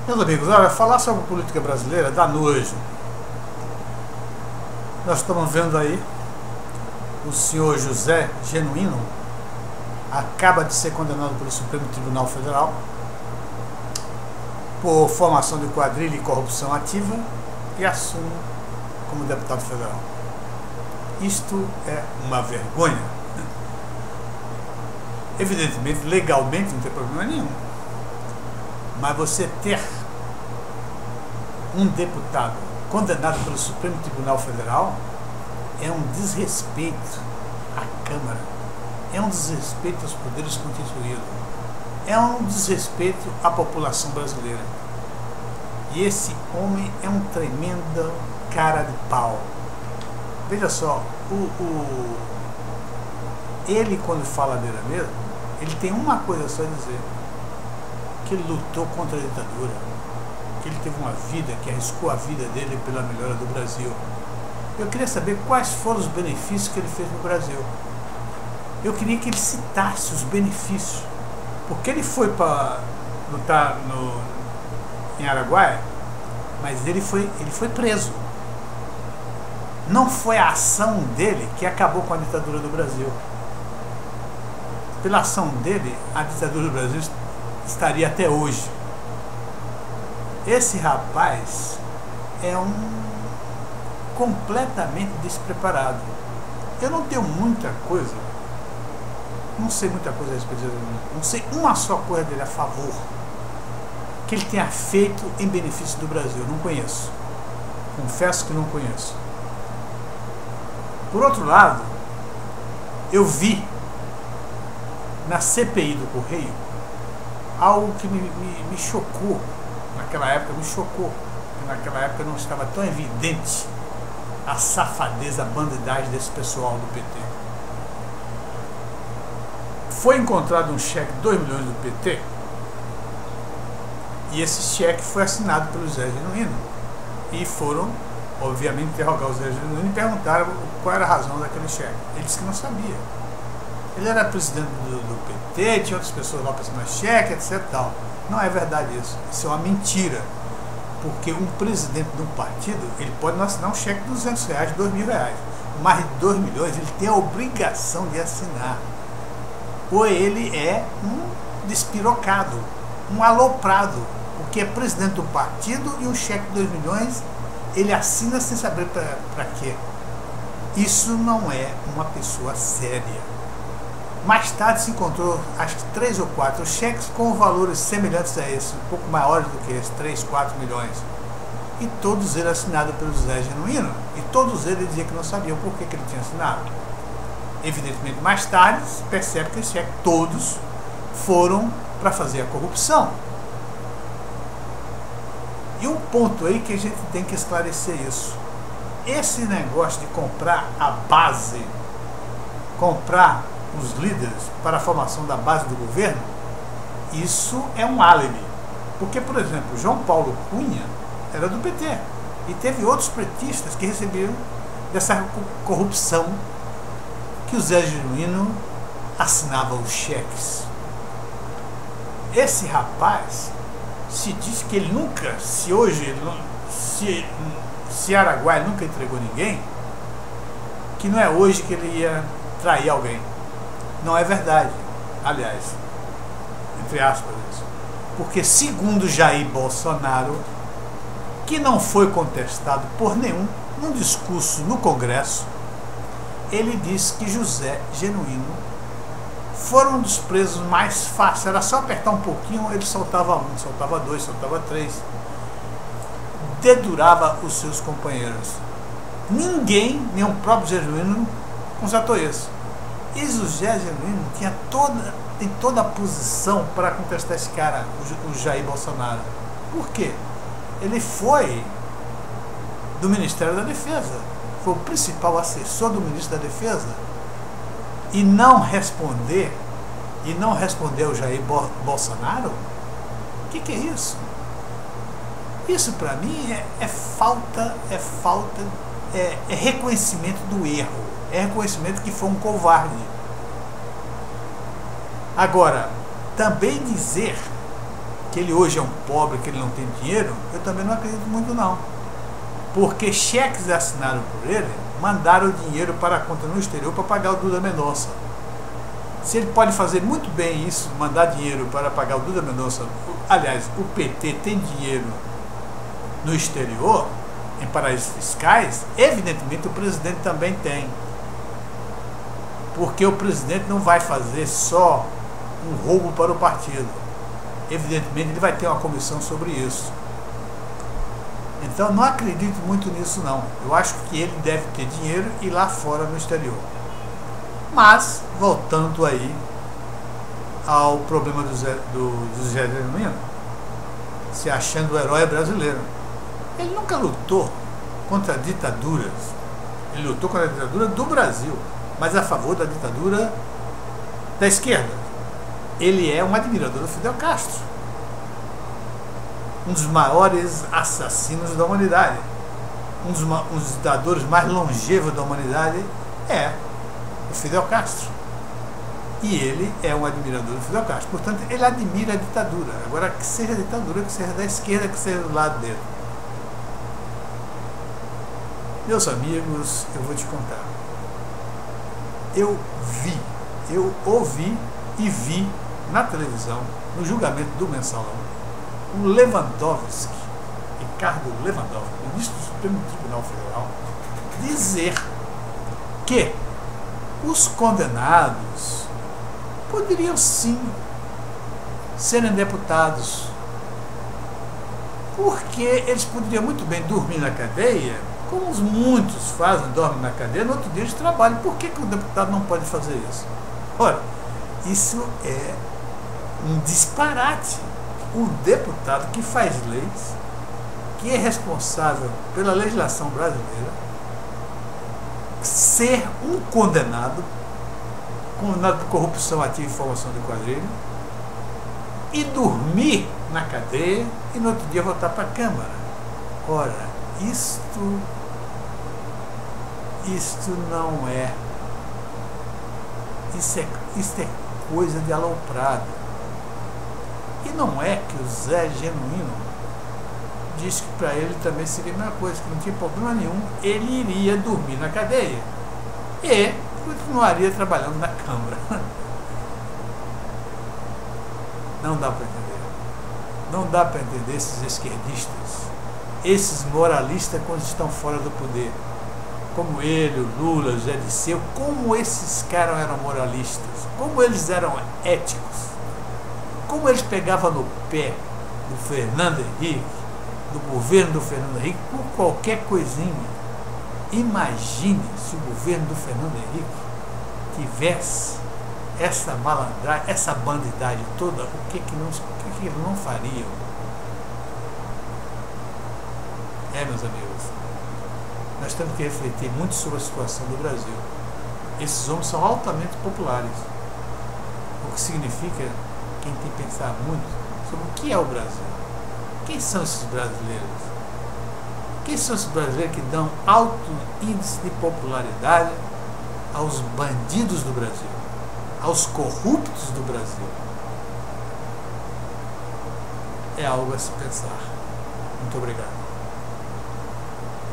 Meus amigos, olha, falar sobre política brasileira dá nojo. Nós estamos vendo aí o senhor José Genuíno acaba de ser condenado pelo Supremo Tribunal Federal por formação de quadrilha e corrupção ativa e assume como deputado federal. Isto é uma vergonha. Evidentemente, legalmente não tem problema nenhum. Mas você ter um deputado condenado pelo Supremo Tribunal Federal é um desrespeito à Câmara, é um desrespeito aos poderes constituídos, é um desrespeito à população brasileira. E esse homem é um tremendo cara de pau. Veja só, ele quando fala dele mesmo, ele tem uma coisa só a dizer: que ele lutou contra a ditadura, que ele teve uma vida, que arriscou a vida dele pela melhora do Brasil. Eu queria saber quais foram os benefícios que ele fez no Brasil. Eu queria que ele citasse os benefícios, porque ele foi para lutar em Araguaia, mas ele foi preso. Não foi a ação dele que acabou com a ditadura do Brasil. Pela ação dele, a ditadura do Brasil estaria até hoje. Esse rapaz é completamente despreparado. Eu não tenho muita coisa, não sei muita coisa a respeito dele, não sei uma só coisa dele a favor que ele tenha feito em benefício do Brasil. Não conheço, confesso que não conheço. Por outro lado, eu vi na CPI do Correio algo que me chocou. Naquela época me chocou, porque naquela época não estava tão evidente a safadeza, a bandidagem desse pessoal do PT. Foi encontrado um cheque de 2 milhões do PT e esse cheque foi assinado pelo José Genuíno. E foram, obviamente, interrogar o José Genuíno e perguntaram qual era a razão daquele cheque. Ele disse que não sabia. Ele era presidente do PT, tinha outras pessoas lá para assinar cheque, etc. Tal. Não é verdade isso. Isso é uma mentira. Porque um presidente de um partido, ele pode não assinar um cheque de R$200, R$2.000. Mais de 2 milhões, ele tem a obrigação de assinar. Ou ele é um despirocado, um aloprado, porque é presidente do partido e um cheque de 2 milhões, ele assina sem saber para quê. Isso não é uma pessoa séria. Mais tarde se encontrou, acho que 3 ou 4 cheques com valores semelhantes a esse, um pouco maiores do que esse, 3, 4 milhões. E todos eles assinados pelo José Genuíno. E todos eles diziam que não sabiam por que ele tinha assinado. Evidentemente, mais tarde, se percebe que esses cheques todos foram para fazer a corrupção. E um ponto aí que a gente tem que esclarecer isso. Esse negócio de comprar a base, comprar os líderes para a formação da base do governo, isso é um álibi. Porque, por exemplo, João Paulo Cunha era do PT e teve outros petistas que receberam dessa corrupção que o Zé Genuíno assinava os cheques. Esse rapaz se diz que ele nunca, se hoje, se Araguaia nunca entregou ninguém, que não é hoje que ele ia trair alguém. Não é verdade, aliás, entre aspas isso. Porque segundo Jair Bolsonaro, que não foi contestado por nenhum discurso no Congresso, ele disse que José Genuíno foram um dos presos mais fáceis. Era só apertar um pouquinho, ele soltava 1, soltava 2, soltava 3. Dedurava os seus companheiros. Ninguém, nem o próprio Genuíno, constatou isso. E o José Genuíno tem toda a posição para contestar esse cara, o Jair Bolsonaro. Por quê? Ele foi do Ministério da Defesa, foi o principal assessor do Ministro da Defesa, e não responder ao Jair Bolsonaro? O que é isso? Isso para mim é reconhecimento do erro. É reconhecimento que foi um covarde. Agora, também dizer que ele hoje é um pobre, que ele não tem dinheiro, eu também não acredito muito não. Porque cheques assinados por ele mandaram o dinheiro para a conta no exterior para pagar o Duda Mendonça. Se ele pode fazer muito bem isso, mandar dinheiro para pagar o Duda Mendonça, aliás, o PT tem dinheiro no exterior, em paraísos fiscais, evidentemente o presidente também tem. Porque o presidente não vai fazer só um roubo para o partido. Evidentemente ele vai ter uma comissão sobre isso. Então não acredito muito nisso não. Eu acho que ele deve ter dinheiro e lá fora no exterior. Mas, voltando aí ao problema do Zé Genuíno, se achando o herói brasileiro. Ele nunca lutou contra ditaduras. Ele lutou contra a ditadura do Brasil, mas a favor da ditadura da esquerda. Ele é um admirador do Fidel Castro, um dos maiores assassinos da humanidade, um dos ditadores mais longevos da humanidade é o Fidel Castro. E ele é um admirador do Fidel Castro. Portanto, ele admira a ditadura. Agora, que seja a ditadura, que seja da esquerda, que seja do lado dele. Meus amigos, eu vou te contar. Eu ouvi e vi na televisão, no julgamento do Mensalão, o Lewandowski, Ricardo Lewandowski, ministro do Supremo Tribunal Federal, dizer que os condenados poderiam sim serem deputados, porque eles poderiam muito bem dormir na cadeia, como muitos fazem, dormem na cadeia, no outro dia eles trabalham. Por que o deputado não pode fazer isso? Ora, isso é um disparate. O deputado que faz leis, que é responsável pela legislação brasileira, ser um condenado por corrupção ativa e formação de quadrilha, e dormir na cadeia e no outro dia voltar para a Câmara. Ora, isto não é. Isso é coisa de aloprado. E não é que o Zé Genuíno disse que para ele também seria a mesma coisa, que não tinha problema nenhum, ele iria dormir na cadeia e continuaria trabalhando na Câmara. Não dá para entender. Não dá para entender esses esquerdistas, esses moralistas quando estão fora do poder. Como ele, o Lula, o Zé Disseu, como esses caras eram moralistas, como eles eram éticos, como eles pegavam no pé do Fernando Henrique, do governo do Fernando Henrique, por qualquer coisinha. Imagine se o governo do Fernando Henrique tivesse essa malandragem, essa bandidagem toda, o que eles não fariam? Meus amigos, nós temos que refletir muito sobre a situação do Brasil. Esses homens são altamente populares, o que significa que a gente tem que pensar muito sobre o que é o Brasil. Quem são esses brasileiros? Quem são esses brasileiros que dão alto índice de popularidade aos bandidos do Brasil, aos corruptos do Brasil? É algo a se pensar. Muito obrigado.